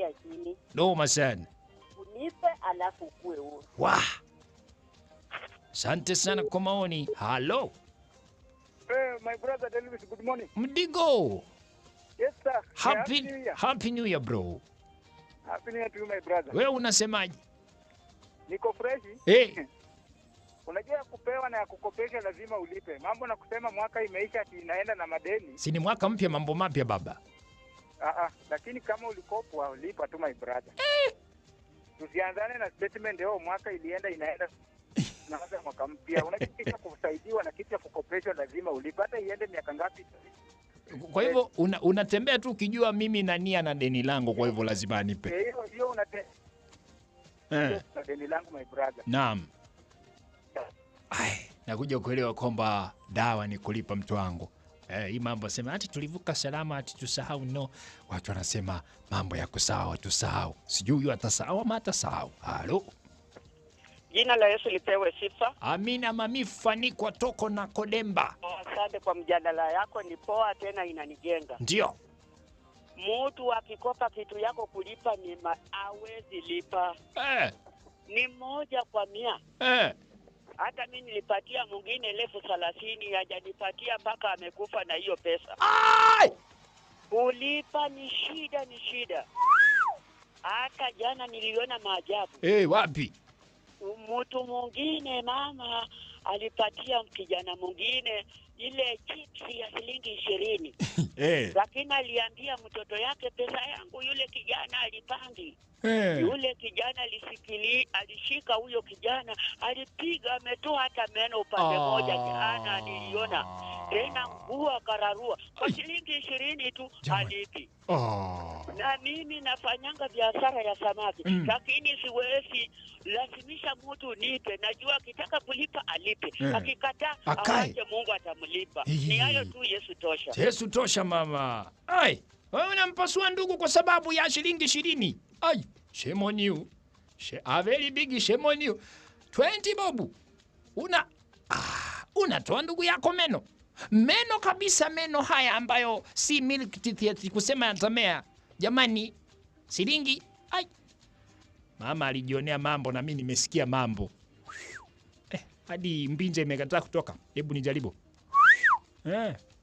ya chini. Noma sana. Unipe alafu ukue huru. Wah. Asante sana kwa maoni. Hello. My brother Elvis, good morning. Mdigo. Yes sir. Happy New Year bro. Happy New Year to you my brother. Wewe unasemaje? Niko fresh. Unajua kupewa na ya kukopesha lazima ulipe. Mambo na kusema mwaka imeisha ati inaenda na madeni. Si ni mwaka mpya, mambo mapya baba. Lakini kama ulikopwa ulipa tu my brother. Tusianzane na statement leo mwaka ilienda inaenda. Naanza mwaka mpya. Unajua kitu kusaidiwa na kitu ya kukopeshwa lazima ulipe hata iende miaka ngapi. Kwa hivyo unatembea tu ukijua mimi na nia na deni langu, kwa hivyo lazima anipe. Hiyo deni langu my brother. Naam. Nakuja kuelewa kwamba dawa ni kulipa mtu wangu. Hii mambo sema ati tulivuka salama ati tusahau, no. Watu wanasema mambo ya kusahau tusahau. Sijui huyu atasahau ama atasahau. Halo. Jina la Yesu lipewe sifa. Amina mami Fani kwa Toko na Kodemba. Asante kwa mjadala yako, ni poa tena inanijenga. Ndio. Mtu akikopa kitu yako kulipa ni hawezi lipa. Ni 1 kwa 100. Hata mimi nilipatia mwingine 30,000 hajanipatia mpaka amekufa na hiyo pesa. Kulipa ni shida. Hata jana niliona maajabu. Wapi? Mtu mwingine mama alipatia kijana mwingine ile chips ya shilingi 20. Lakini aliambia mtoto yake pesa yangu, yule kijana alipangi. Yule kijana alishika huyo kijana, alipiga, ametoa hata meno upande moja. Jana niliona tena nguo akararua kwa shilingi 20 tu alipi. Na mimi nafanyanga biashara ya samaki, lakini siwezi lazimisha mtu nipe. Najua akitaka kulipa alipe, akikataa awache, Mungu atamlipa. Ni hayo tu, Yesu tosha. Yesu tosha mama. Wewe unampasua ndugu kwa sababu ya shilingi 20. Shame on you. A very big shame on you. 20 bobu. Unatoa ndugu yako meno. Meno kabisa, meno haya ambayo si milk teeth kusema yatamea. Jamani, shilingi. Mama alijionea mambo na mimi nimesikia mambo. Hadi mbinja imekataa kutoka. Hebu nijaribu.